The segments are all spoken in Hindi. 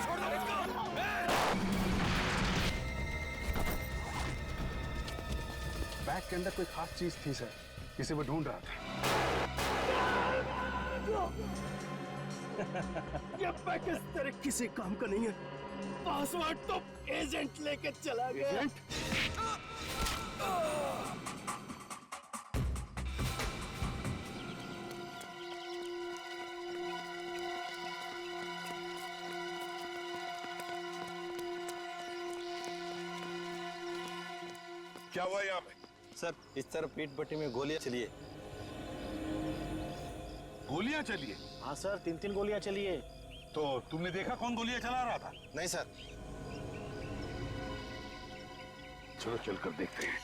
छोड़ दो इसको। बैग के अंदर कोई खास चीज थी सर, जिसे वो ढूंढ रहा था। ये बैग इस तरह किसी काम का नहीं है। पासवर्ड तो एजेंट लेके चला गया। एजेंट? क्या हुआ यहाँ पे? सर इस तरफ पीठ पट्टी में गोलियां चली है। गोलियां चली है? हाँ सर, 3-3 गोलियां चली है। तो तुमने देखा कौन गोलियां चला रहा था? नहीं सर। चलो चलकर देखते हैं।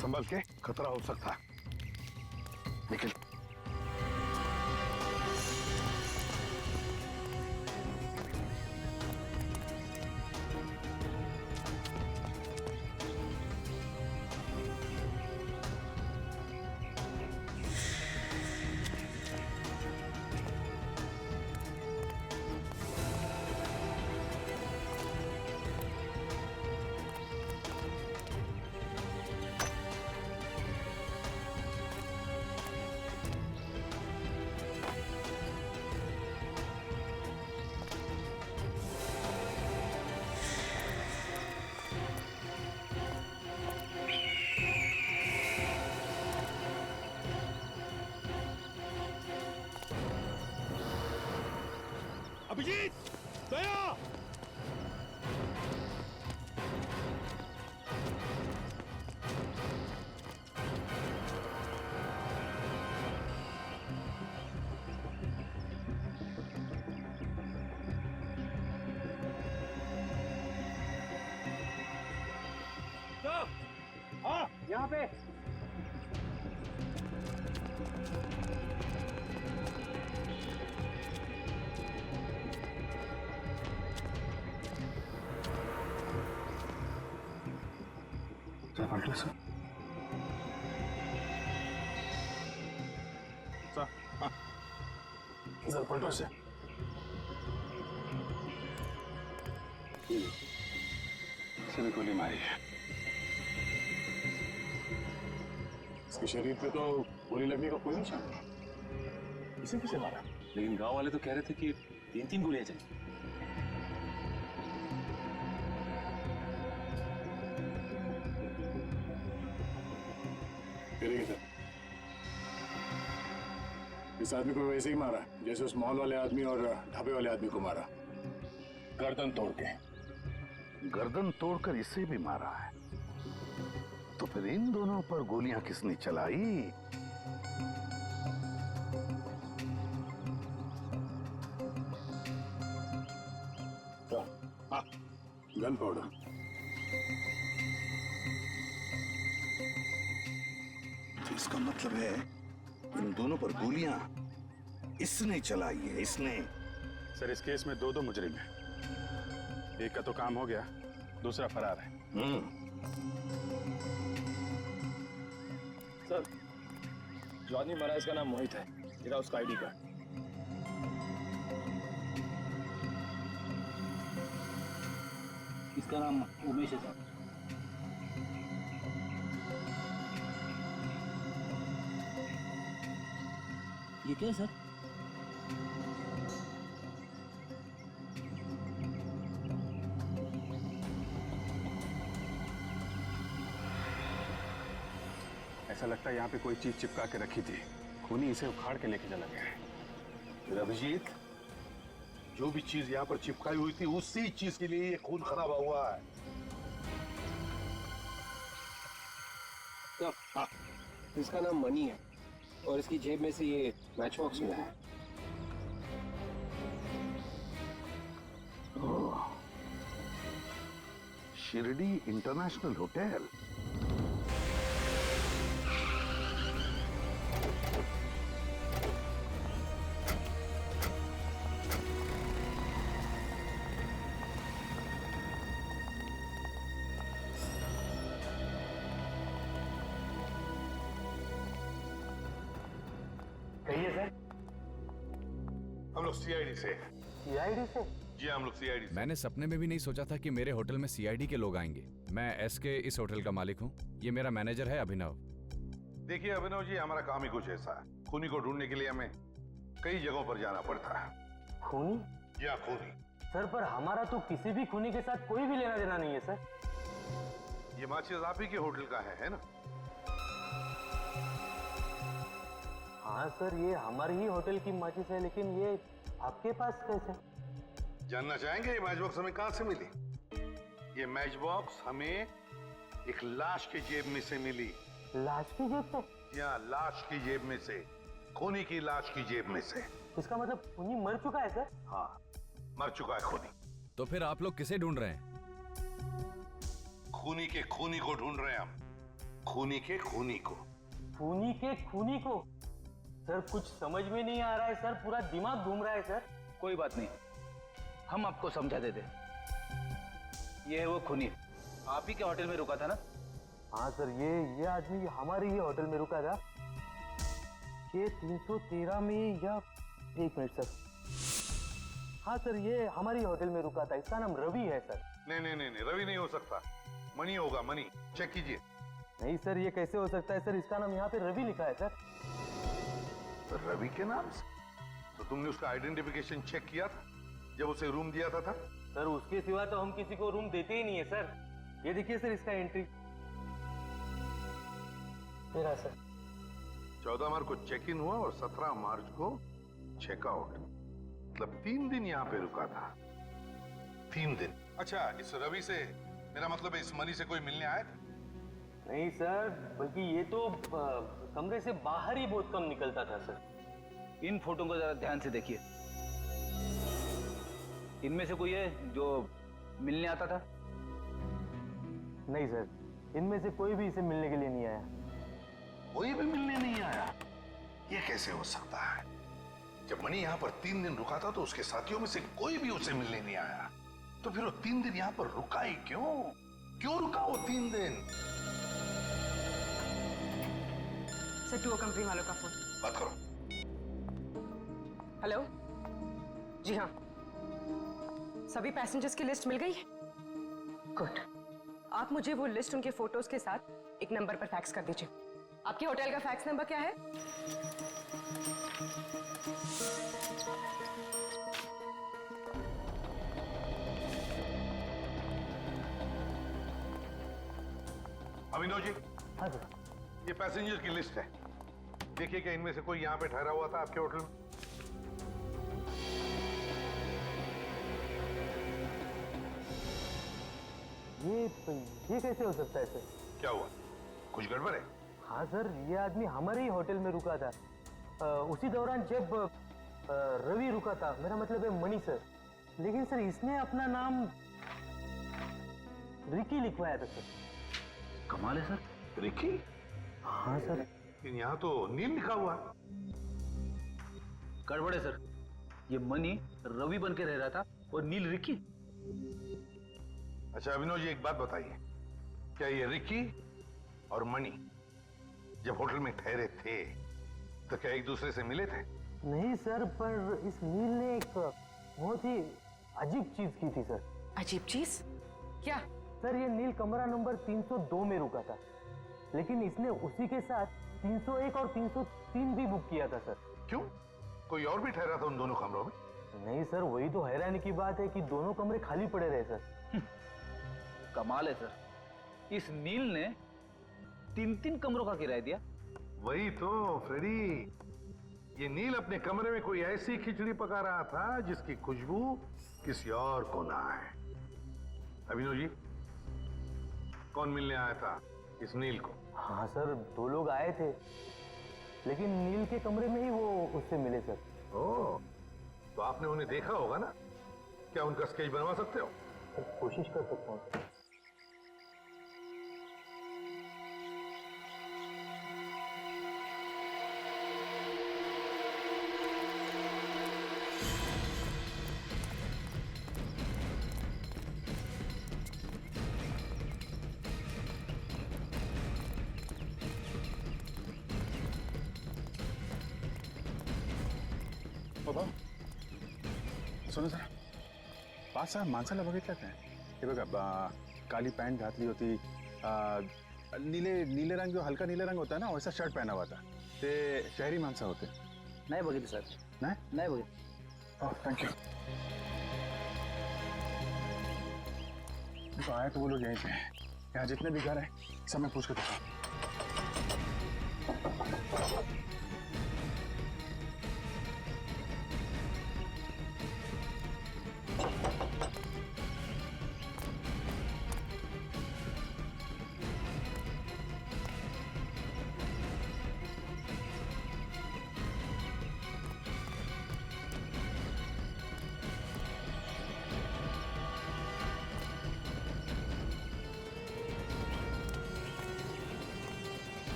संभल के, खतरा हो सकता है। निकल। अभिजीत, दया। हाँ, यहाँ पे। सर, सर पलटो से। इसने गोली मारी है। इसके शरीर पे तो गोली लगने का कोई निशान नहीं। इसे किसे मारा? लेकिन गांव वाले तो कह रहे थे कि 3-3 गोलियां चली। सर, इस आदमी को वैसे ही मारा जैसे उस मॉल वाले आदमी और ढाबे वाले आदमी को मारा, गर्दन तोड़ के। गर्दन तोड़कर इसे भी मारा है, तो फिर इन दोनों पर गोलियां किसने चलाई? Gun powder. तो इसका मतलब है इन दोनों पर गोलियां इसने चलाई है, इसने। सर, इस केस में 2 मुजरिम हैं। एक का तो काम हो गया, दूसरा फरार है। सर, जॉनी मरा, इसका नाम मोहित है। मेरा उसका आईडी कार्ड। इसका नाम उमेश है सर। ये क्या है सर? ऐसा लगता है यहाँ पे कोई चीज चिपका के रखी थी, खूनी इसे उखाड़ के लेके चला गया है। फिर अभिजीत, जो भी चीज यहाँ पर चिपकाई हुई थी उसी चीज के लिए ये खून खराब हुआ है। हाँ, इसका नाम मनी है और इसकी जेब में से ये मैच बॉक्स मिला है। Shirdi international hotel. कहिए सर। सीआईडी से। सीआईडी से? जी हम लोग सीआईडी से। मैंने सपने में भी नहीं सोचा था कि मेरे होटल में सीआईडी के लोग आएंगे। मैं एसके इस होटल का मालिक हूँ। ये मेरा मैनेजर है अभिनव। देखिए अभिनव जी, हमारा काम ही कुछ ऐसा है। खूनी को ढूंढने के लिए हमें कई जगहों पर जाना पड़ता है। खूनी? या खूनी। सर पर हमारा तो किसी भी खूनी के साथ कोई भी लेना देना नहीं है सर। ये माचिस आप ही के होटल का है ना? हाँ सर, ये हमारे ही होटल की माचिस है, लेकिन ये आपके पास कैसे? जानना चाहेंगे ये मैच बॉक्स हमें कहां से मिली? ये मैच बॉक्स हमें एक लाश की जेब में से मिली। लाश की जेब से? या लाश की जेब में से, खूनी की लाश की जेब में से। इसका मतलब खूनी मर चुका है सर? हाँ, मर चुका है खूनी। तो फिर आप लोग किसे ढूंढ रहे हैं? खूनी के खूनी को ढूंढ रहे हैं हम। खूनी के खूनी को। खूनी के खूनी को? सर कुछ समझ में नहीं आ रहा है सर, पूरा दिमाग घूम रहा है सर। कोई बात नहीं, हम आपको समझा देते। ये है वो खूनी, आप ही के होटल में रुका था ना? हाँ सर, ये आदमी हमारे ही होटल में रुका था। ये 313 में, या एक मिनट सर। हाँ सर, ये हमारी होटल में रुका था। इसका नाम रवि है सर। नहीं, रवि नहीं हो सकता, मनी होगा, मनी। चेक कीजिए। नहीं सर, ये कैसे हो सकता है सर? इसका नाम यहाँ पे रवि लिखा है सर। रवि के नाम से? तो तुमने उसका आइडेंटिफिकेशन चेक किया था जब उसे रूम दिया था? सर उसके सिवा तो हम किसी को रूम देते ही नहीं है सर। ये देखिए सर, इसका एंट्री मेरा सर। 14 मार्च को चेक इन हुआ और 17 मार्च को चेकआउट। मतलब 3 दिन यहाँ पे रुका था। 3 दिन। अच्छा, इस रवि से, मेरा मतलब है इस मनी से कोई मिलने आया था? नहीं सर, बल्कि ये तो कमरे से बाहर ही बहुत कम निकलता था सर। इन फोटो को जरा ध्यान से देखिए। इनमें से कोई है जो मिलने आता था? नहीं सर, इनमें से कोई भी इसे मिलने के लिए नहीं आया। कोई भी मिलने नहीं आया? ये कैसे हो सकता है? जब मनी यहाँ पर 3 दिन रुका था तो उसके साथियों में से कोई भी उसे मिलने नहीं आया। तो फिर वो 3 दिन यहाँ पर रुका ही क्यों? क्यों रुका वो 3 दिन? सर, टूर कंपनी वालों का फोन। बात करो। हेलो। जी हाँ, सभी पैसेंजर्स की लिस्ट मिल गई? गुड। आप मुझे वो लिस्ट उनके फोटोज के साथ एक नंबर पर फैक्स कर दीजिए। आपके होटल का फैक्स नंबर क्या है? अभिनव जी, हाँ सर। ये पैसेंजर की लिस्ट है। देखिए क्या इनमें से कोई यहाँ पे ठहरा हुआ था आपके होटल में? ये कैसे हो सकता है सर? क्या हुआ? कुछ गड़बड़ है? हाँ सर, ये आदमी हमारे ही होटल में रुका था। उसी दौरान जब रवि रुका था, मेरा मतलब है मनी सर। लेकिन सर इसने अपना नाम रिकी लिखवाया था सर। कमाल है सर। रिकी? हाँ सर। लेकिन यहाँ तो नील लिखा हुआ है। गड़बड़ है सर। ये मनी रवि बन के रह रहा था और नील रिकी। अच्छा अभिनव जी, एक बात बताइए, क्या ये रिकी और मनी जब होटल में ठहरे थे तो क्या एक दूसरे से मिले थे? नहीं सर, पर इस नील ने एक बहुत ही अजीब चीज की थी सर। अजीब चीज? क्या? सर ये नील कमरा नंबर 302 में रुका था, लेकिन इसने उसी के साथ 301 और 303 भी बुक किया था सर। क्यों? कोई और भी ठहरा था उन दोनों कमरों में? नहीं सर, वही तो हैरानी की बात है कि दोनों कमरे खाली पड़े रहे सर। कमाल है सर। इस नील ने 3 कमरों का किराया दिया। वही तो फ्रेडी, ये नील अपने कमरे में कोई ऐसी खिचड़ी पका रहा था जिसकी खुशबू किसी और को ना आए। अभिनव जी, कौन मिलने आया था इस नील को? हाँ सर, 2 लोग आए थे, लेकिन नील के कमरे में ही वो उससे मिले सर। ओह, तो आपने उन्हें देखा होगा ना? क्या उनका स्केच बनवा सकते हो? कोशिश कर सकता हूँ। सोनं जरा 5-6 माणसाला बघितलं काय हे बघा काली पैंट घातली होती नीले रंग जो हल्का नीले रंग होता है ना वैसा शर्ट पहना हुआ था ते शहरी माणसं होते नाही बघितलं सर. नाही बघितलं. ओह थैंक यू तो आए तो वो लोग यहीं पे यहाँ जितने भी घर हैं सब मैं पूछ के देखा.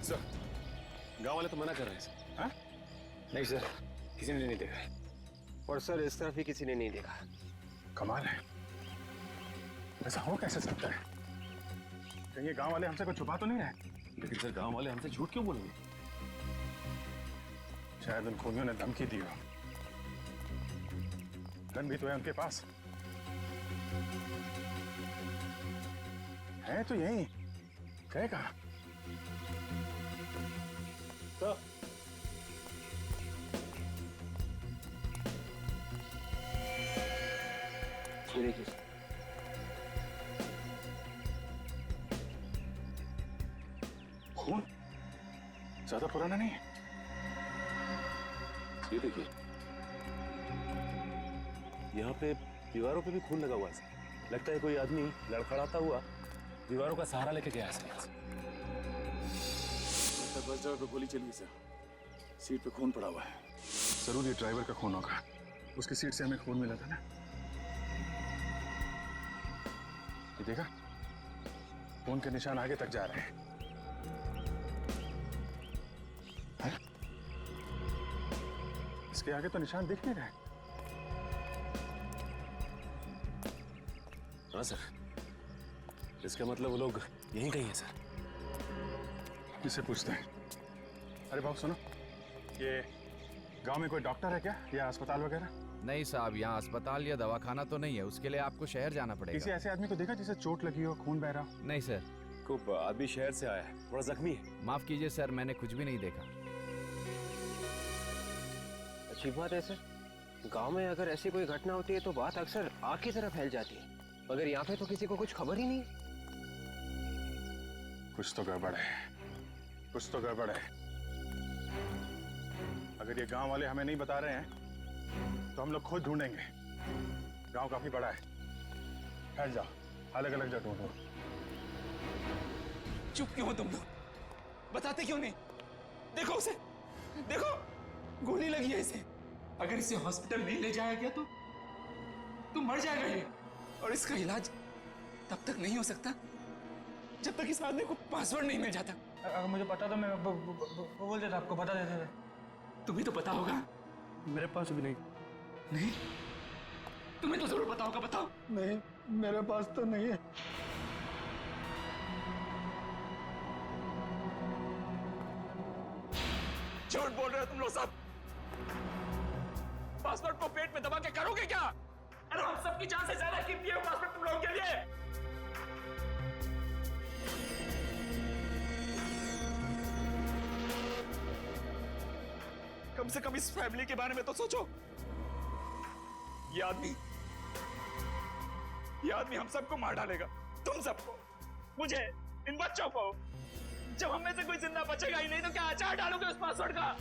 सर गांव वाले तो मना कर रहे हैं सर. हाँ? नहीं सर, किसी ने नहीं देखा. और सर इस तरफ भी किसी ने नहीं देखा. कमाल है ऐसा हो कैसे सकता है कहीं ये गांव वाले हमसे कुछ छुपा तो नहीं रहे. लेकिन सर गांव वाले हमसे झूठ क्यों बोलेंगे? शायद उन खूनियों ने धमकी दी हो. गन भी तो है उनके पास. है तो यही गए कहाँ? सर ये देखिए सर. खून ज्यादा पुराना नहीं है. ये देखिए यहाँ पे दीवारों पे भी खून लगा हुआ है. लगता है कोई आदमी लड़खड़ाता हुआ दीवारों का सहारा लेके गया है सर. बस ड्राइवर पे गोली चली सर. सीट पे खून पड़ा हुआ है. जरूर ये ड्राइवर का खून होगा. उसकी सीट से हमें खून मिला था ना. ये देखा खून के निशान आगे तक जा रहे हैं. है? इसके आगे तो निशान दिख नहीं रहे. हाँ सर, इसका मतलब वो लोग यहीं कहीं है सर. किससे पूछते हैं? अरे बाबू सुनो, ये गांव में कोई डॉक्टर है क्या या अस्पताल वगैरह? नहीं साहब, यहाँ अस्पताल या दवाखाना तो नहीं है. उसके लिए आपको शहर जाना किसी पड़ेगा. ऐसे आदमी को देखा जिसे चोट लगी हो, खून बह रहा हो? नहीं सर. को आदमी शहर से आया है, थोड़ा जख्मी है. माफ कीजिए सर, मैंने कुछ भी नहीं देखा. अच्छी बात है सर. गांव में अगर ऐसी कोई घटना होती है तो बात अक्सर आग की तरह फैल जाती है. मगर यहाँ पे तो किसी को कुछ खबर ही नहीं. कुछ तो गड़बड़ है. कुछ तो गड़बड़ है. अगर ये गांव वाले हमें नहीं बता रहे हैं तो हम लोग खुद ढूंढेंगे. गांव काफी बड़ा है. फैल जाओ, अलग अलग जगह ढूंढो. चुप क्यों हो तुम लोग? बताते क्यों नहीं? देखो उसे, देखो गोली लगी है इसे. अगर इसे हॉस्पिटल नहीं ले जाया गया तो मर जाएगा ये. और इसका इलाज तब तक नहीं हो सकता जब तक इस आदमी को पासवर्ड नहीं मिल जाता. अगर मुझे पता तो मैं बोल देता, आपको बता देता. तुम्हें तो पता होगा. मेरे पास भी नहीं. नहीं, तुम्हें तो जरूर पता होगा. बताओ. नहीं, मेरे पास तो नहीं है. झूठ बोल रहे हो तुम लोग सब. पासवर्ड को पेट में दबा के करोगे क्या? अरे हम सबकी जान से ज्यादा कीमती है पासवर्ड तुम लोगों के लिए. कम से कम इस फैमिली के बारे में तो सोचो. ये आदमी हम सबको मार डालेगा. तुम सबको, मुझे, इन बच्चों को. जब हम में से कोई जिंदा बचेगा ही नहीं तो क्या अचार डालोगे उस पासवर्ड का?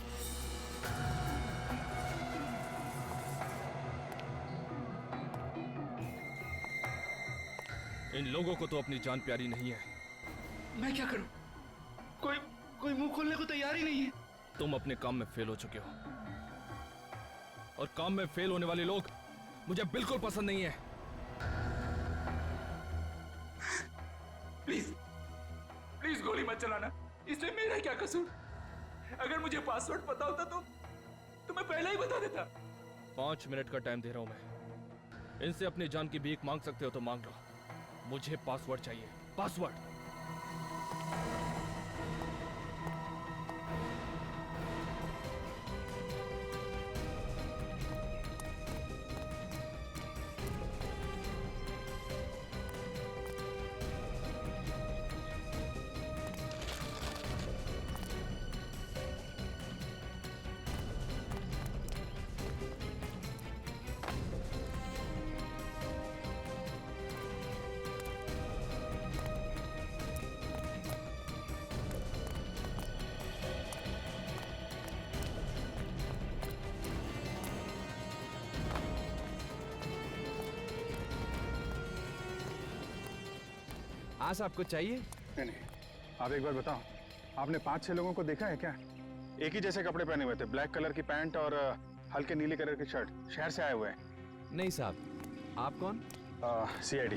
इन लोगों को तो अपनी जान प्यारी नहीं है. मैं क्या करूं? कोई मुंह खोलने को तैयार ही नहीं है. तुम अपने काम में फेल हो चुके हो और काम में फेल होने वाले लोग मुझे बिल्कुल पसंद नहीं है. प्लीज गोली मत चलाना. इसमें मेरा क्या कसूर? अगर मुझे पासवर्ड पता होता तो मैं पहले ही बता देता. 5 मिनट का टाइम दे रहा हूं मैं. इनसे अपनी जान की भीख मांग सकते हो तो मांग लो. मुझे पासवर्ड चाहिए. पासवर्ड. हाँ साहब, कुछ चाहिए? नहीं नहीं, आप एक बार बताओ, आपने 5-6 लोगों को देखा है क्या? एक ही जैसे कपड़े पहने हुए थे, ब्लैक कलर की पैंट और हल्के नीले कलर की शर्ट, शहर से आए हुए हैं। नहीं साहब। आप कौन? CID।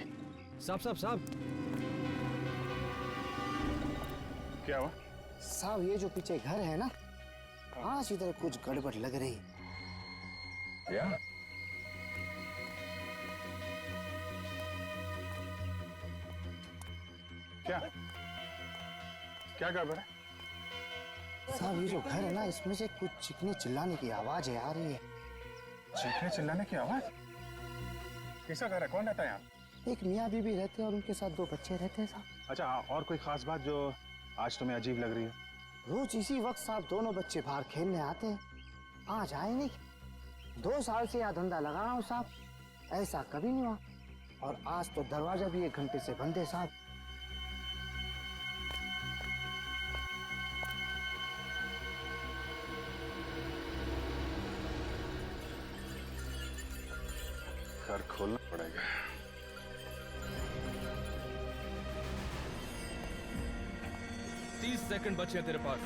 साहब। क्या हुआ? साहब ये जो पीछे घर है ना, हाँ इसी तरह कुछ गड़बड़ लग रही। या? क्या क्या गड़बड़ है? साहब ये जो घर है ना, इसमें से कुछ चीखने चिल्लाने की आवाजें आ रही है। चीखने चिल्लाने की आवाज? किसका घर है? कौन रहता है यहाँ? एक मियाँ बीबी रहते हैं और उनके साथ 2 बच्चे रहते हैं साहब। अच्छा, और कोई खास बात जो आज तुम्हें अजीब लग रही है? रोज इसी वक्त साहब दोनों बच्चे बाहर खेलने आते हैं, आज आए नहीं। 2 साल से यह धंधा लगा रहा हूँ साहब, ऐसा कभी नहीं हुआ। और आज तो दरवाजा भी 1 घंटे से बंद है साहब। घर खोलना पड़ेगा। सेकंड बचे हैं तेरे पास,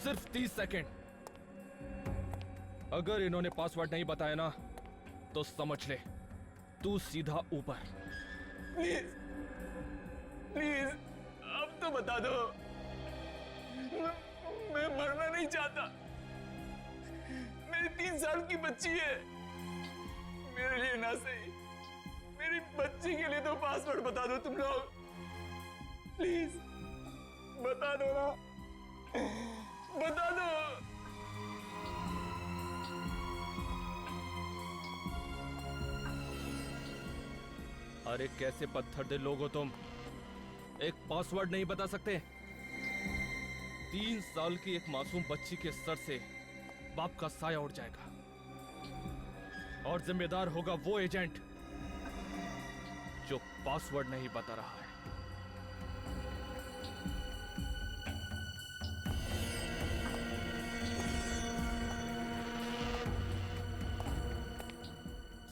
सिर्फ 30 सेकंड। अगर इन्होंने पासवर्ड नहीं बताया ना तो समझ ले तू सीधा ऊपर। प्लीज प्लीज अब तो बता दो, मैं मरना नहीं चाहता। मेरी 3 साल की बच्ची है, मेरे लिए ना सही मेरी बच्ची के लिए तो पासवर्ड बता दो तुम लोग, प्लीज बता दो ना, बता दो। अरे कैसे पत्थर दिल लोग हो तुम, एक पासवर्ड नहीं बता सकते? 3 साल की एक मासूम बच्ची के सर से बाप का साया उड़ जाएगा और जिम्मेदार होगा वो एजेंट जो पासवर्ड नहीं बता रहा है।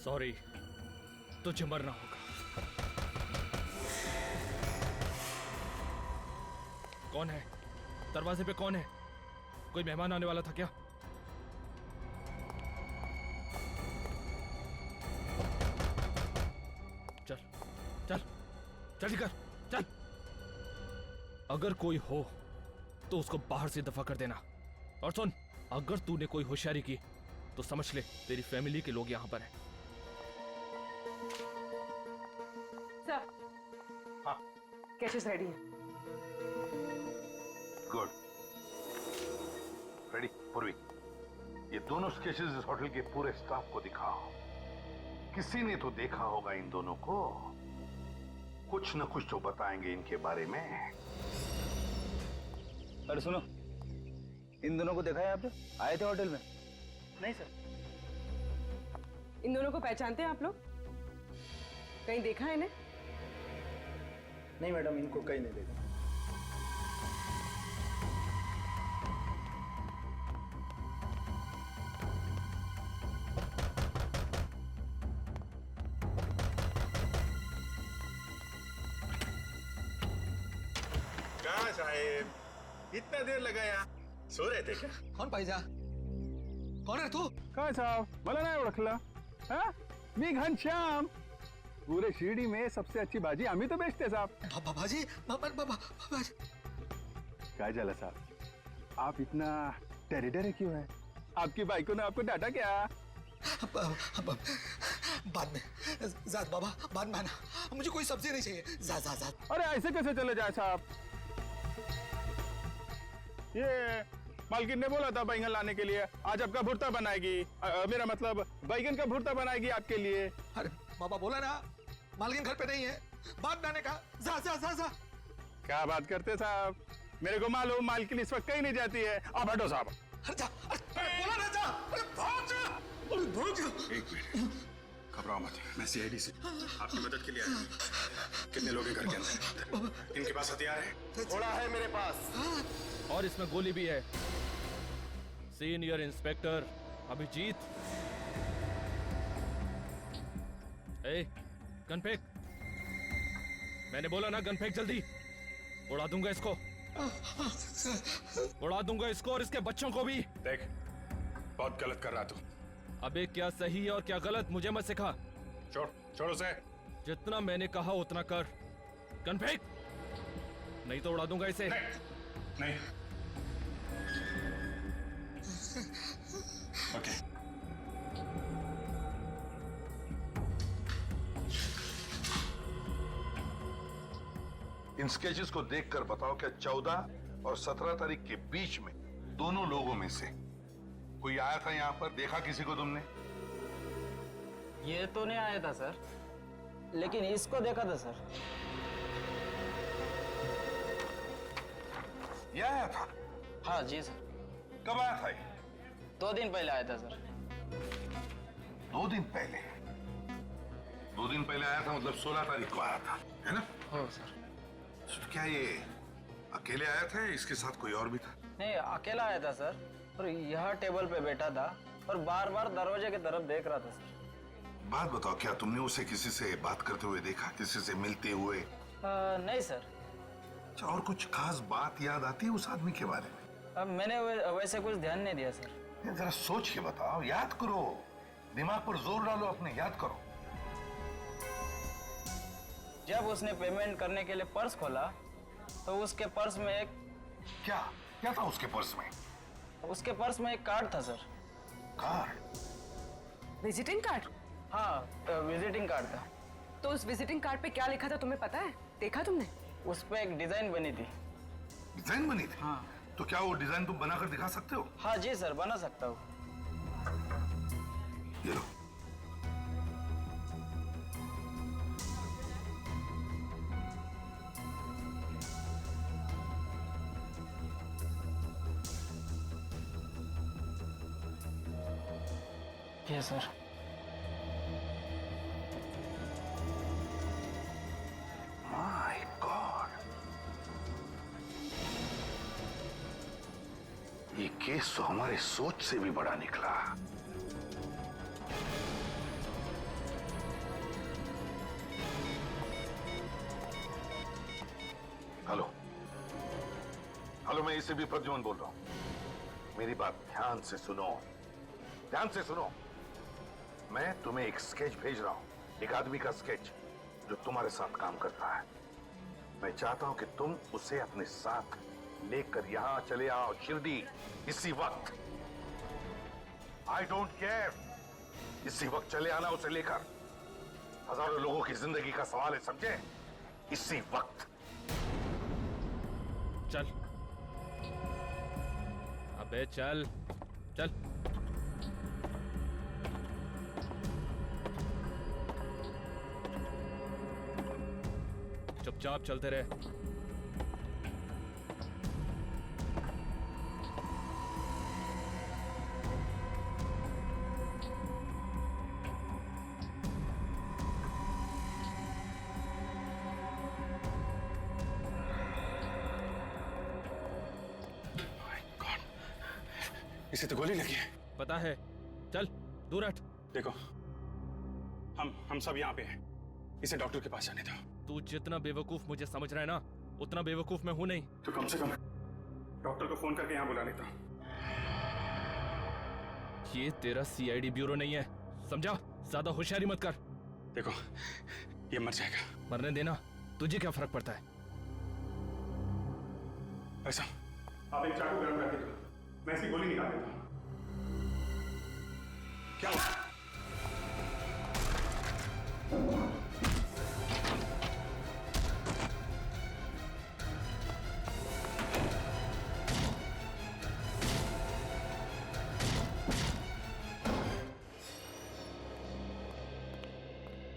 सॉरी, तुझे मरना होगा। कौन है? दरवाजे पे कौन है? कोई मेहमान आने वाला था क्या? चल चल जल्दी कर, चल। अगर कोई हो तो उसको बाहर से दफा कर देना। और सुन, अगर तूने कोई होशियारी की तो समझ ले तेरी फैमिली के लोग यहां पर हैं। सर, हाँ, कैशेस रेडी हैं। गुड। रेडी पूर्वी, ये दोनों स्केचेस इस होटल के पूरे स्टाफ को दिखाओ। किसी ने तो देखा होगा इन दोनों को, कुछ न कुछ तो बताएंगे इनके बारे में। अरे सुनो, इन दोनों को देखा है आपने? आए थे होटल में? नहीं सर। इन दोनों को पहचानते हैं आप लोग? कहीं देखा है इन्हें? नहीं मैडम, इनको कहीं नहीं देखा। कहाँ साहेब, इतना देर लगाया? सो रहे थे क्या? कौन भाईजान? कौन है तू? काय साहब, मला नाही ओळखलं? हाँ? मी घनश्याम। पूरे शिरडी में सबसे अच्छी भाजी आम्ही तो बेचते साहब। भाजी काय झालं साहब, आप इतना डरे क्यों है? आपकी बाइको ने आपको डांटा क्या? बाद में जात बाबा, बाद में आना, मुझे कोई सब्जी नहीं चाहिए। जा। अरे ऐसे कैसे चले जाए साहब? ये मालकिन ने बोला था बैंगन लाने के लिए, आज आपका भुर्ता बनाएगी। मेरा मतलब बैंगन का भुर्ता बनाएगी आपके लिए। अरे बाबा बोला ना, मालकिन घर पे नहीं है, बाद में आने का। जा। क्या बात करते साहब, मेरे को मालूम मालकिन इस वक्त कहीं नहीं जाती है। आप हटो साहब। अरे जा, अरे बोला ना जा, अरे भाग जा। एक मिनट, घबराओ मत, मैं CID से आपकी मदद के लिए आया हूं। कितने लोग हैं घर के अंदर? इनके पास हथियार है? थोड़ा है मेरे पास। और इसमें गोली भी है। Senior inspector Abhijit. ए, गन फेंक। मैंने बोला ना गन फेंक जल्दी, उड़ा दूंगा इसको, उड़ा दूंगा इसको और इसके बच्चों को भी। देख, बहुत गलत कर रहा तू। अबे क्या सही है और क्या गलत मुझे मत सिखा। छोड़ छोड़ उसे। जितना मैंने कहा उतना कर। गन फेंक, नहीं तो उड़ा दूंगा इसे। नहीं। ओके। इन स्केचेस को देखकर बताओ क्या 14 और 17 तारीख के बीच में दोनों लोगों में से कोई आया था यहाँ पर? देखा किसी को तुमने? ये तो नहीं आया था सर, लेकिन इसको देखा था सर। ये आया था? हाँ जी सर। कब आया था ये? 2 दिन पहले आया था सर। 2 दिन पहले? 2 दिन पहले आया था मतलब 16 तारीख को आया था, है ना? हो सर। तो क्या ये अकेले आया था या इसके साथ कोई और भी था? नहीं, अकेला आया था सर, और यहाँ टेबल पे बैठा था और बार बार दरवाजे की तरफ देख रहा था सर। बात बताओ, क्या तुमने उसे किसी से बात करते हुए देखा, किसी से मिलते हुए? नहीं सर। अच्छा, और कुछ खास बात याद आती है उस आदमी के बारे में? अब मैंने वैसे कुछ ध्यान नहीं दिया सर। जरा सोच के बताओ, याद करो, दिमाग पर जोर डालो अपने, याद करो। जब उसने पेमेंट करने के लिए पर्स खोला तो उसके पर्स में एक क्या क्या था उसके पर्स में? उसके पर्स में एक कार्ड था सर। कार्ड? Visiting card? हाँ, विजिटिंग कार्ड था। तो उस विजिटिंग कार्ड पे क्या लिखा था तुम्हें पता है? देखा तुमने? उस पे एक डिजाइन बनी थी। डिजाइन बनी थी? हाँ। तो क्या वो डिजाइन तुम बनाकर दिखा सकते हो? हाँ जी सर, बना सकता हूँ। ये लो। ये सर। माय गॉड, ये केस तो हमारे सोच से भी बड़ा निकला। हेलो हेलो, मैं इसे भी प्रद्युमन बोल रहा हूं। मेरी बात ध्यान से सुनो, ध्यान से सुनो। मैं तुम्हें एक स्केच भेज रहा हूं, एक आदमी का स्केच जो तुम्हारे साथ काम करता है। मैं चाहता हूं कि तुम उसे अपने साथ लेकर यहां चले आओ, शिरडी, इसी वक्त। आई डोंट केयर, इसी वक्त चले आना उसे लेकर। हजारों लोगों की जिंदगी का सवाल है, समझे? इसी वक्त। चल, अबे चल चल। चुपचाप चलते रहे। इसे तो गोली लगी है। पता है, चल दूर हट। देखो, हम सब यहाँ पे हैं। इसे डॉक्टर के पास जाने दो। तू जितना बेवकूफ मुझे समझ रहा है ना, उतना बेवकूफ मैं हूं नहीं। तो कम से कम डॉक्टर को फोन करके यहाँ बुला लेता। ये तेरा सीआईडी ब्यूरो नहीं है, समझा? ज्यादा होशियारी मत कर। देखो, ये मर जाएगा। मरने देना, तुझे क्या फर्क पड़ता है? ऐसा, आप एक चाकू गर्म करके दो, मैं इसकी गोली निकाल देता हूँ। क्या हुआ?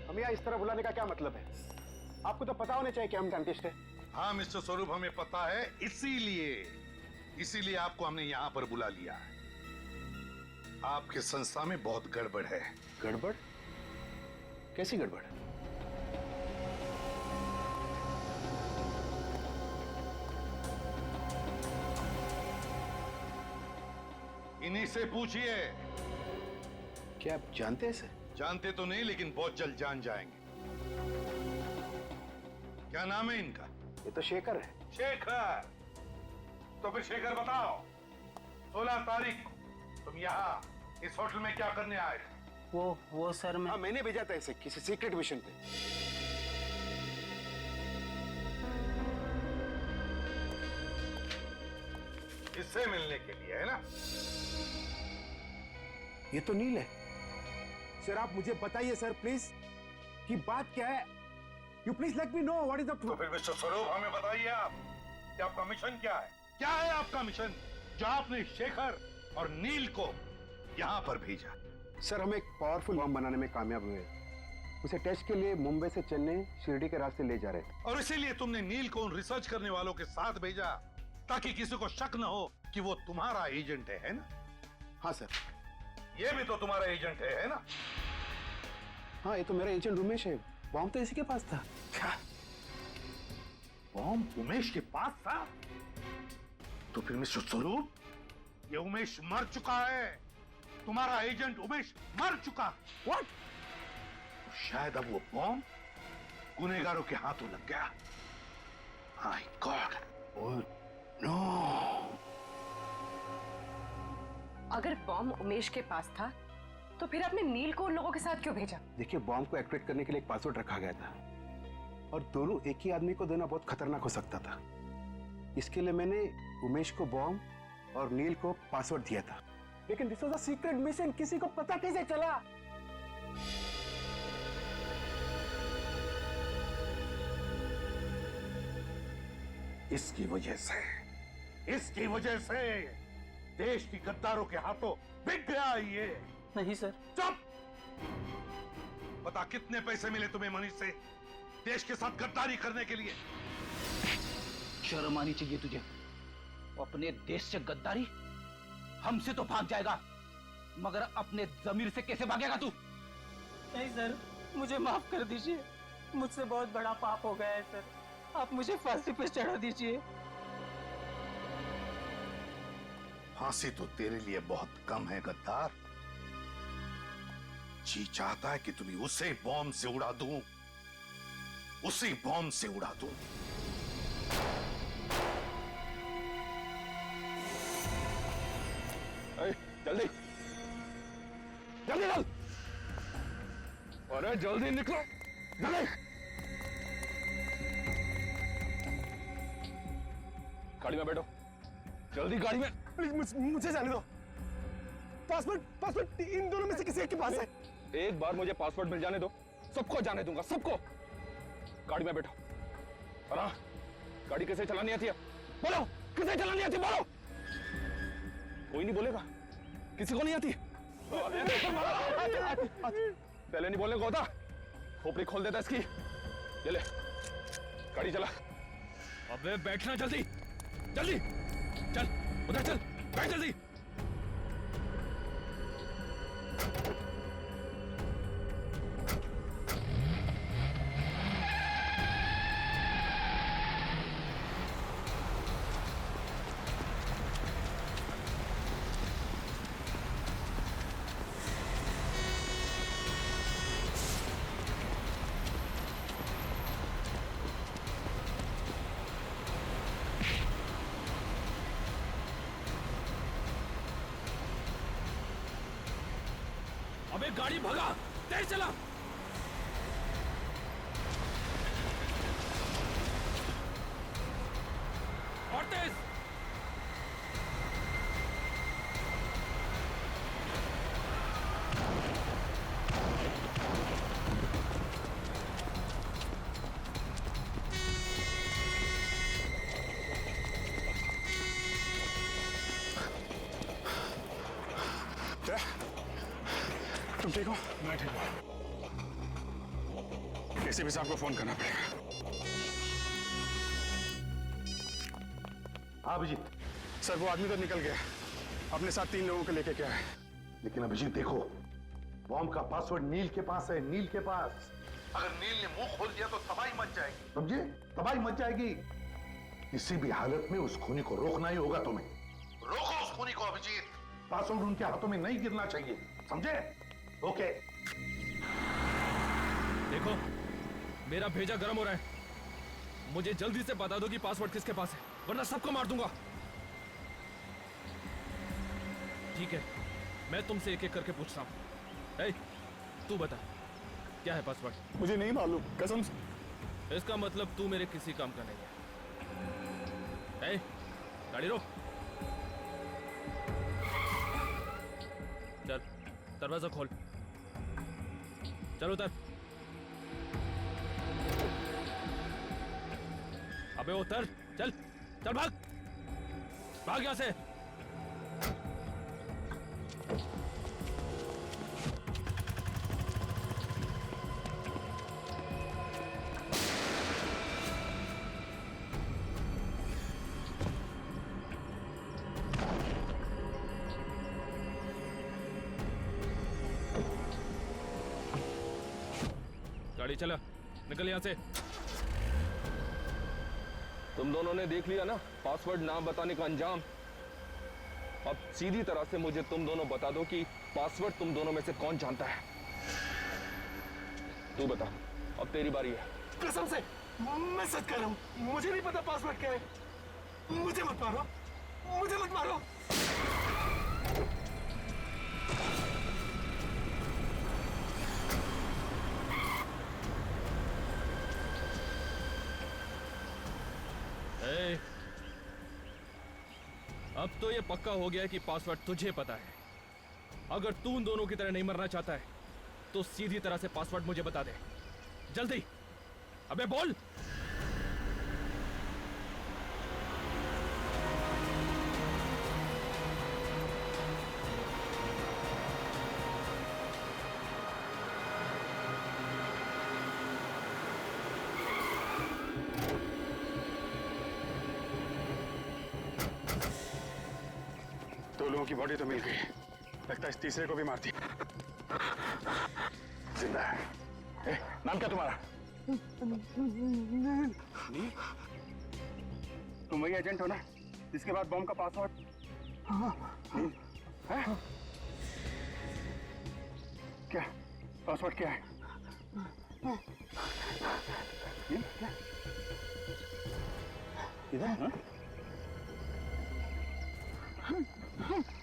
हमें यहाँ इस तरह बुलाने का क्या मतलब है? आपको तो पता होना चाहिए कि हम डेंटिस्ट हैं। हाँ मिस्टर स्वरूप, हमें पता है, इसीलिए आपको हमने यहाँ पर बुला लिया है। आपके संस्था में बहुत गड़बड़ है। गड़बड़? कैसी गड़बड़? इन्हीं से पूछिए। क्या आप जानते हैं इसे? जानते तो नहीं, लेकिन बहुत जल्द जान जाएंगे। क्या नाम है इनका? ये तो शेखर है। शेखर? तो फिर शेखर बताओ, 16 तारीख को तुम यहाँ इस होटल में क्या करने आए? वो सर मैं मैंने भेजा था इसे किसी सीक्रेट मिशन पे। इससे मिलने के लिए, है ना? ये तो नील है। सर आप मुझे बताइए सर प्लीज कि बात क्या है। You please let me know what is the तो फिर मिस्टर स्वरूप हमें बताइए आप कि आपका मिशन क्या है? क्या है आपका मिशन जो आपने शेखर और नील को यहाँ पर भेजा? सर हम एक पावरफुल बम बनाने में कामयाब हुए। उसे टेस्ट के लिए मुंबई से चेन्नई शिरडी के रास्ते ले जा रहे थे। और इसीलिए तुमने नील को उन रिसर्च करने वालों के साथ भेजा ताकि किसी को शक न हो कि वो तुम्हारा एजेंट है ना? हाँ सर। ये भी तो तुम्हारा एजेंट है ना? हाँ ये तो मेरा एजेंट उमेश है। बॉम्ब तो इसी के पास था। क्या बॉम्ब उमेश के पास था? तो फिर मिस्टर स्वरूप, ये उमेश मर चुका है। तुम्हारा एजेंट उमेश मर चुका। व्हाट? तो शायद अब वो बॉम्ब गुनहगारों के हाथों लग गया। My God. Oh no. अगर बॉम्ब उमेश के पास था तो फिर आपने नील को उन लोगों के साथ क्यों भेजा? देखिए बॉम्ब को एक्टिवेट करने के लिए एक पासवर्ड रखा गया था और दोनों एक ही आदमी को देना बहुत खतरनाक हो सकता था। इसके लिए मैंने उमेश को बॉम्ब और नील को पासवर्ड दिया था। लेकिन this was a secret mission, किसी को पता कैसे चला? इसकी वजह से देश की गद्दारों के हाथों बिक गया ये। नहीं सर। चुप! बता कितने पैसे मिले तुम्हें मनीष से देश के साथ गद्दारी करने के लिए? शर्म आनी चाहिए तुझे। अपने देश से गद्दारी? हमसे तो भाग जाएगा, मगर अपने जमीर से कैसे भागेगा तू? नहीं सर, मुझे माफ कर दीजिए। मुझसे बहुत बड़ा पाप हो गया है सर। आप मुझे फांसी पे चढ़ा दीजिए। फांसी तो तेरे लिए बहुत कम है गद्दार। जी चाहता है कि तुम्हें उसे बॉम्ब से उड़ा दूं, उसी बॉम्ब से उड़ा दूं। जल्दी जल्दी चल। अरे जल्दी निकलो, जल्दी। गाड़ी में बैठो, जल्दी गाड़ी में। प्लीज मुझे जाने दो। पासवर्ड इन दोनों में से किसी एक के पास है। एक बार मुझे पासवर्ड मिल जाने दो, सबको जाने दूंगा, सबको। गाड़ी में बैठो। और हाँ, गाड़ी कैसे चलानी आती है? बोलो, कैसे चलानी आती है? बोलो। कोई नहीं बोलेगा, किसी को नहीं आती। पहले नहीं बोलने को होता। खोपड़ी खोल देता इसकी। ले ले, गाड़ी चला। अबे बैठना जल्दी, जल्दी चल, उधर चल, बैठ जल्दी। अबे गाड़ी भगा, तेज चला। और तेज। तुम ठीक हो? मैं ठीक हूँ। एसीपी साहब को फोन करना पड़ेगा। हाँ अभिजीत। सर वो आदमी तो निकल गया, अपने साथ 3 लोगों को लेके क्या है। लेकिन अभिजीत देखो, बॉम्ब का पासवर्ड नील के पास है, नील के पास। अगर नील ने मुंह खोल दिया तो तबाही मच जाएगी, समझे? तबाही मच जाएगी। किसी भी हालत में उस खूनी को रोकना ही होगा तुम्हें। रोको उस खूनी को अभिजीत। पासवर्ड उनके हाथों में नहीं गिरना चाहिए, समझे? ओके। देखो, मेरा भेजा गर्म हो रहा है। मुझे जल्दी से बता दो कि पासवर्ड किसके पास है, वरना सबको मार दूंगा। ठीक है, मैं तुमसे एक एक करके पूछ रहा हूं। तू बता, क्या है पासवर्ड? मुझे नहीं मालूम, कसम से। इसका मतलब तू मेरे किसी काम का नहीं है। गाड़ी रोक। चल, दरवाजा खोल। चल उतर। अबे उतर, चल चल, भाग भाग यहां से। गाड़ी चला, निकल यहां से। तुम दोनों ने देख लिया ना पासवर्ड ना बताने का अंजाम। अब सीधी तरह से मुझे तुम दोनों बता दो कि पासवर्ड तुम दोनों में से कौन जानता है। तू बता, अब तेरी बारी है। कसम से मैं सच कह रहा हूं, मुझे नहीं पता पासवर्ड क्या है। मुझे मत मारो, मुझे मत मारो। अब तो ये पक्का हो गया है कि पासवर्ड तुझे पता है। अगर तू उन दोनों की तरह नहीं मरना चाहता है तो सीधी तरह से पासवर्ड मुझे बता दे, जल्दी। अबे बोल। दो लोगों की बॉडी तो मिल गई, लगता है इस तीसरे को भी मार दिया। जिंदा है। नाम क्या तुम्हारा? नील? तुम वही एजेंट हो ना जिसके बाद बॉम्ब का पासवर्ड? नील, है? क्या पासवर्ड क्या है? नील, क्या? इधर? हाँ?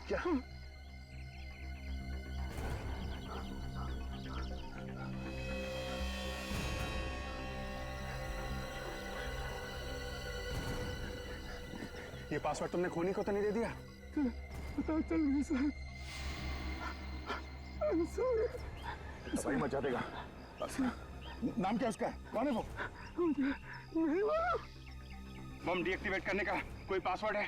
क्या? ये पासवर्ड तुमने खूनी को तो नहीं दे दिया? पता चल नहीं सर। भाई मचा देगा। नाम क्या उसका? कौन है वो? बम डीएक्टिवेट करने का कोई पासवर्ड है?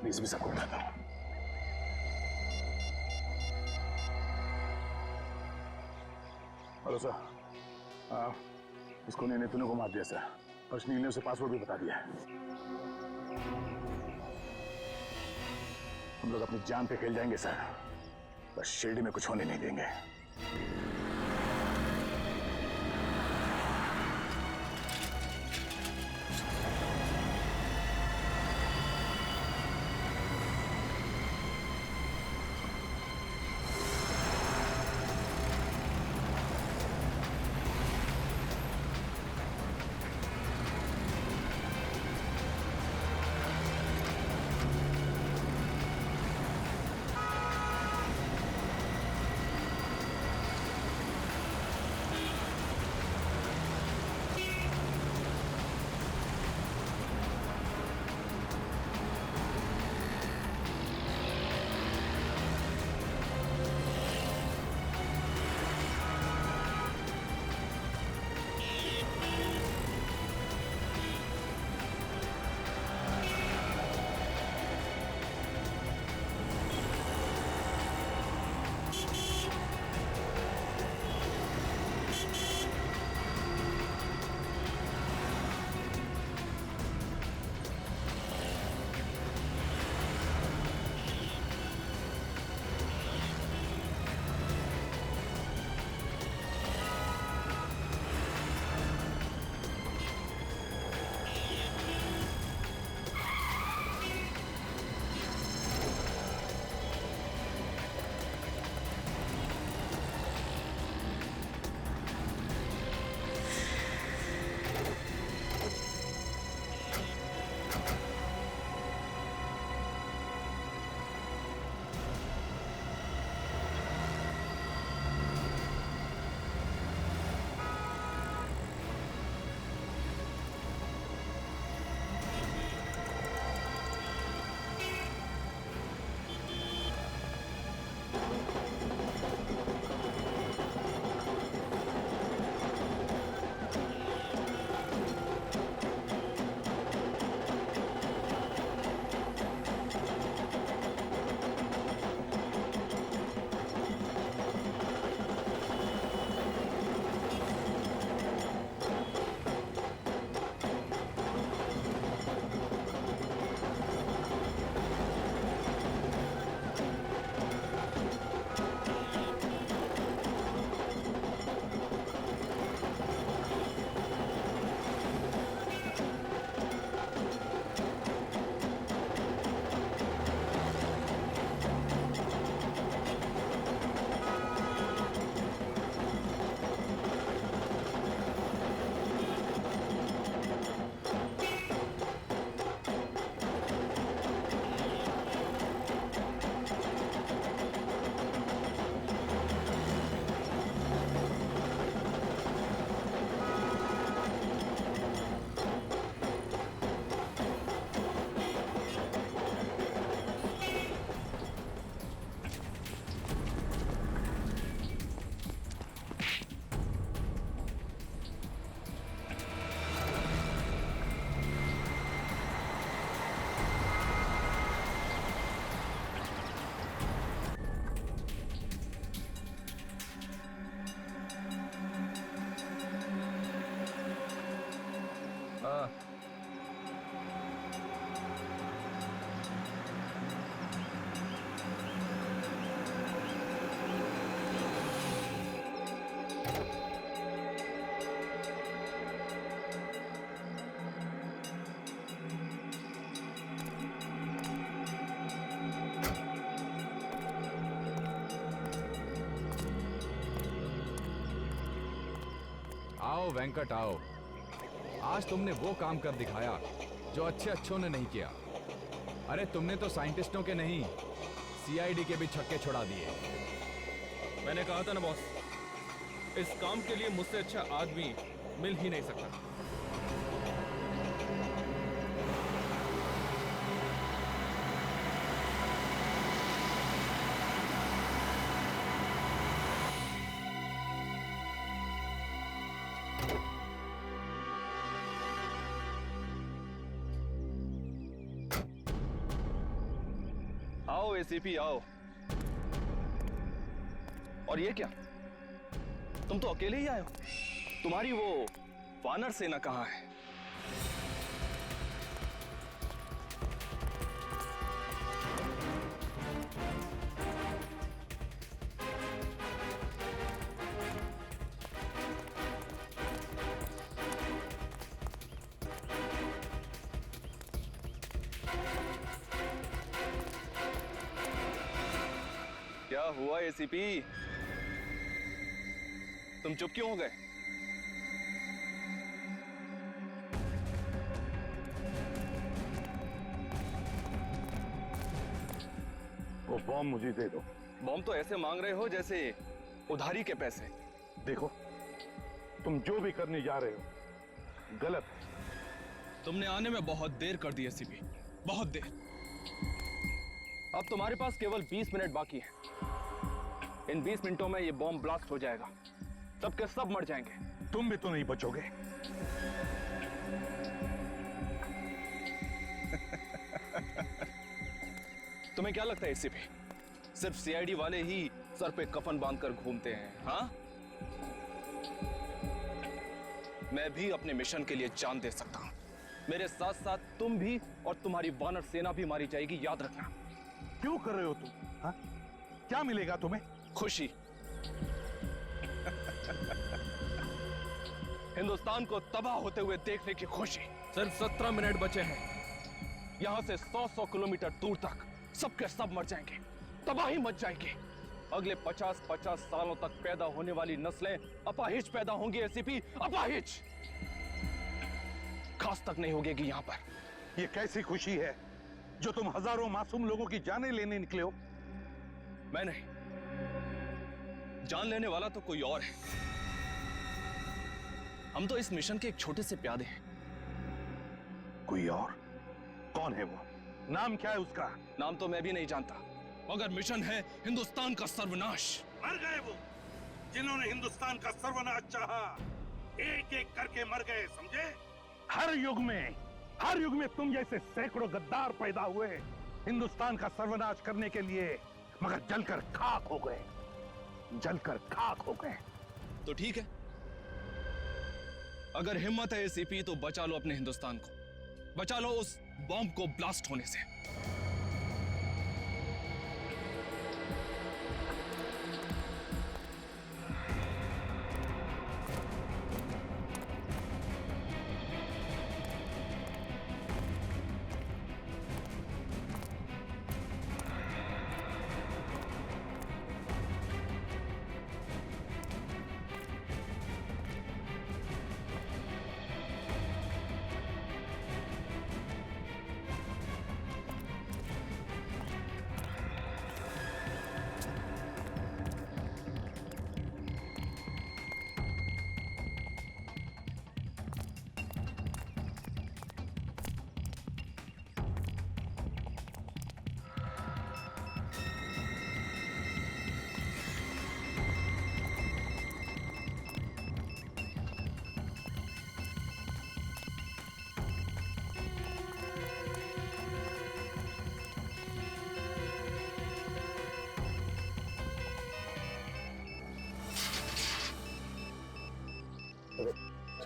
प्लीज भी सबको उठाता हूं। हेलो सर, इसको ने तूने को मार दिया सर, और नील ने उसे पासवर्ड भी बता दिया है। हम लोग अपनी जान पे खेल जाएंगे सर, बस शिरडी में कुछ होने नहीं देंगे। आओ वेंकट आओ। आज तुमने वो काम कर दिखाया जो अच्छों ने नहीं किया। अरे तुमने तो साइंटिस्टों के नहीं, सीआईडी के भी छक्के छुड़ा दिए। मैंने कहा था ना बॉस, इस काम के लिए मुझसे अच्छा आदमी मिल ही नहीं सकता। आओ एसीपी आओ। और ये क्या, तुम तो अकेले ही आए हो? तुम्हारी वो वानर सेना कहाँ है? क्या हुआ एसीपी, तुम चुप क्यों हो गए? वो बॉम्ब मुझे दे दो। बॉम्ब तो ऐसे मांग रहे हो जैसे उधारी के पैसे। देखो, तुम जो भी करने जा रहे हो गलत है। तुमने आने में बहुत देर कर दी एसीपी, बहुत देर। अब तुम्हारे पास केवल 20 मिनट बाकी है। इन 20 मिनटों में ये बॉम्ब ब्लास्ट हो जाएगा, सबके सब मर जाएंगे। तुम भी तो नहीं बचोगे। तुम्हें क्या लगता है एसीपी, सिर्फ सीआईडी वाले ही सर पे कफन बांधकर घूमते हैं? हाँ, मैं भी अपने मिशन के लिए जान दे सकता हूं। मेरे साथ साथ तुम भी और तुम्हारी वानर सेना भी मारी जाएगी, याद रखना। क्यों कर रहे हो तुम? हाँ? क्या मिलेगा तुम्हें? खुशी। हिंदुस्तान को तबाह होते हुए देखने की खुशी। सिर्फ 17 मिनट बचे हैं। यहां से 100 किलोमीटर दूर तक सबके सब मर जाएंगे, तबाही मच जाएगी। अगले 50 सालों तक पैदा होने वाली नस्लें अपाहिज पैदा होंगी एसीपी, अपाहिज। खास तक नहीं होगी यहां पर। ये कैसी खुशी है जो तुम हजारों मासूम लोगों की जानें लेने निकले हो? मैं नहीं, जान लेने वाला तो कोई और है। हम तो इस मिशन के एक छोटे से प्यादे हैं। कोई और? कौन है वो? नाम क्या है उसका? नाम तो मैं भी नहीं जानता, मगर मिशन है हिंदुस्तान का सर्वनाश। मर गए वो जिन्होंने हिंदुस्तान का सर्वनाश चाहा, एक एक करके मर गए, समझे? हर युग में तुम जैसे सैकड़ों गद्दार पैदा हुए हिंदुस्तान का सर्वनाश करने के लिए, मगर जलकर खाक हो गए, जलकर खाक हो गए। तो ठीक है, अगर हिम्मत है एसीपी तो बचा लो अपने हिंदुस्तान को, बचा लो उस बॉम्ब को ब्लास्ट होने से।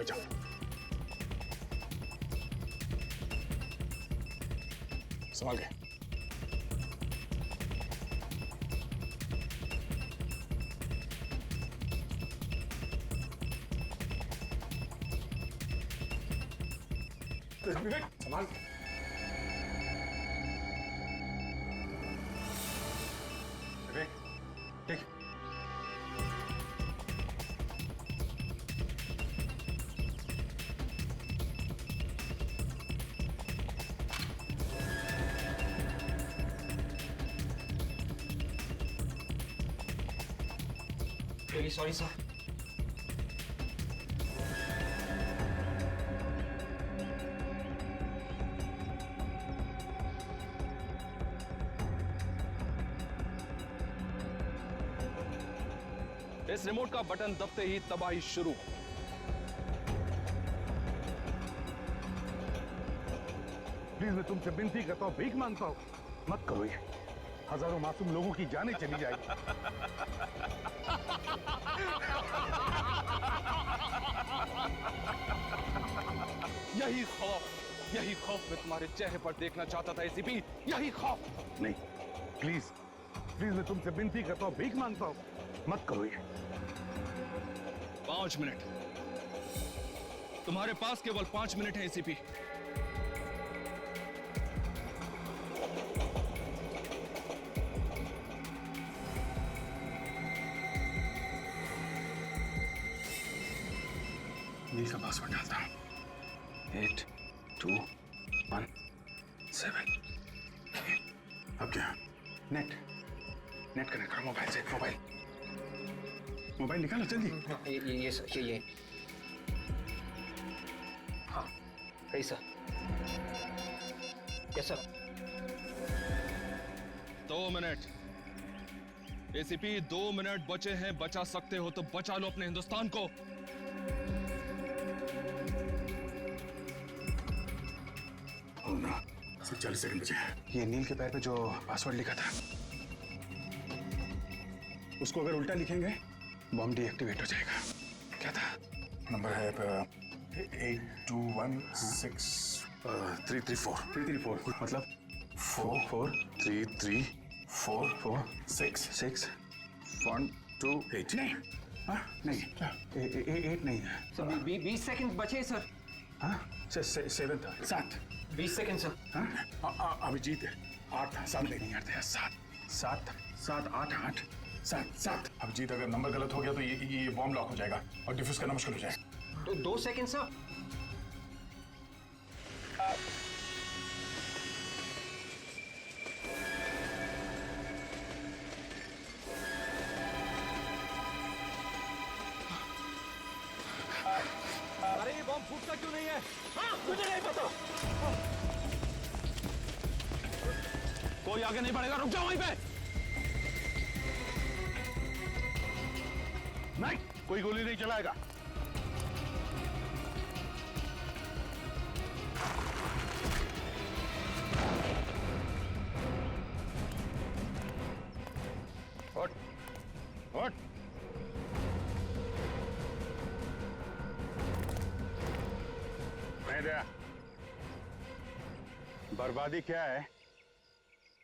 चल संभाल के। विवेक संभाल के। विवेक ठीक। Very sorry sir. इस रिमोट का बटन दबते ही तबाही शुरू। प्लीज मैं तुमसे विनती करता हूँ, भीख मांगता हूँ, मत करो ये। हजारों मासूम लोगों की जानें चली जाएगी। यही खौफ मैं तुम्हारे चेहरे पर देखना चाहता था एसीपी, यही खौफ। नहीं, प्लीज प्लीज मैं तुमसे विनती करता हूँ, भीख मांगता हूँ, मत करो ये। 5 मिनट, तुम्हारे पास केवल 5 मिनट है एसीपी। नील का पासवर्ड डालता हूँ। 8 2 1 7। अब क्या? नेट कनेक्ट करो मोबाइल से। मोबाइल निकालो जल्दी। ये सर, ये हाँ सही sir. Yes sir. 2 minute ACP, 2 minute बचे हैं। बचा सकते हो तो बचा लो अपने हिंदुस्तान को। सिर्फ 40 सेकंड बचे हैं। ये नील के पैर पे जो पासवर्ड लिखा था, उसको अगर उल्टा लिखेंगे बॉम्ब डीएक्टिवेट हो जाएगा। क्या था? नंबर है 82163334 मतलब 4433446 नहीं, हाँ नहीं, क्या 8 नहीं है सर। 20 सेकंड बचे सर। हाँ 7 था, 7 20 सेकंड सर। हाँ अभिजीत 8 था, 7 नहीं यार, 7 8 7। अभिजीत अगर नंबर गलत हो गया तो ये बॉम्ब लॉक हो जाएगा और डिफ्यूज करना मुश्किल हो जाएगा। तो 2 सेकंड सर। अरे ये बॉम्ब फूटता क्यों नहीं है? मुझे नहीं पता। कोई आगे नहीं बढ़ेगा, रुक जाओ वहीं पे। नहीं, कोई गोली नहीं चलाएगा। हट। मैं दया, बर्बादी क्या है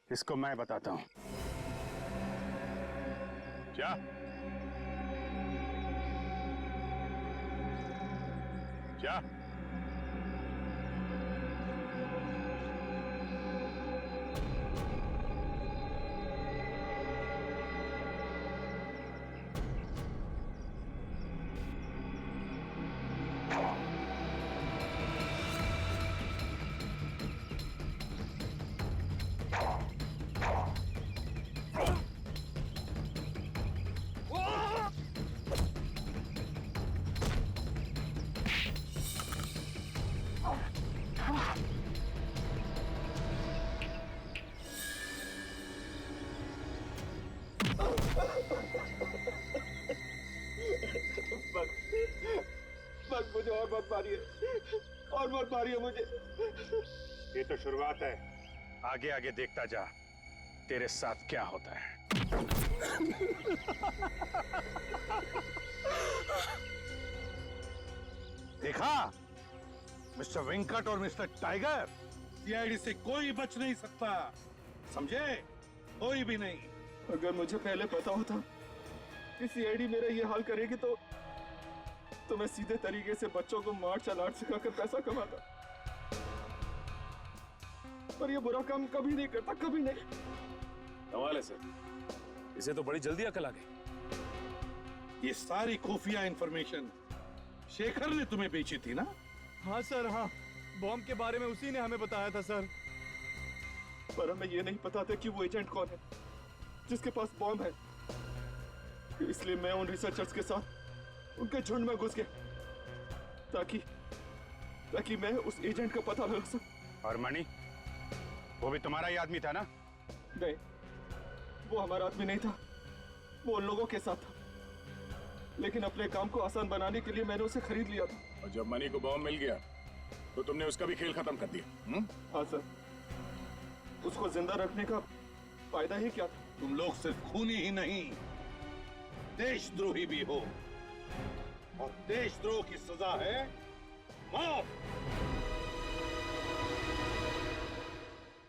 इसको मैं बताता हूं। क्या? क्या? बस मुझे और मत मारिए मुझे। ये तो शुरुआत है, आगे आगे देखता जा तेरे साथ क्या होता है। देखा मिस्टर वेंकट और मिस्टर टाइगर, सीआईडी से कोई बच नहीं सकता, समझे? कोई भी नहीं। अगर मुझे पहले पता होता कि सीआईडी मेरा ये हाल करेगी तो मैं सीधे तरीके से बच्चों को मार्शल आर्ट सिखाकर पैसा कमाता। पर ये बुरा काम कभी नहीं करता, कभी नहीं। कमाल है सर, इसे तो बड़ी जल्दी अकल आ गई। ये सारी खुफिया इंफॉर्मेशन शेखर ने तुम्हें बेची थी ना? हाँ सर, हाँ। बॉम्ब के बारे में उसी ने हमें बताया था सर। पर हमें ये नहीं पता था कि वो एजेंट कौन है जिसके पास बॉम्ब है। इसलिए मैं उन रिसर्चर्स के साथ उनके झुंड में घुस गया ताकि मैं उस एजेंट का पता लगा सकूं। और मणि, वो भी तुम्हारा ही आदमी था ना? नहीं, वो हमारा आदमी नहीं था, वो उन लोगों के साथ था। लेकिन अपने काम को आसान बनाने के लिए मैंने उसे खरीद लिया था। और जब मनी को बॉम्ब मिल गया तो तुमने उसका भी खेल खत्म कर दिया। हाँ सर, उसको जिंदा रखने का फायदा ही क्या था? तुम लोग सिर्फ खूनी ही नहीं, देशद्रोही भी हो, और देशद्रोह की सजा है मौत।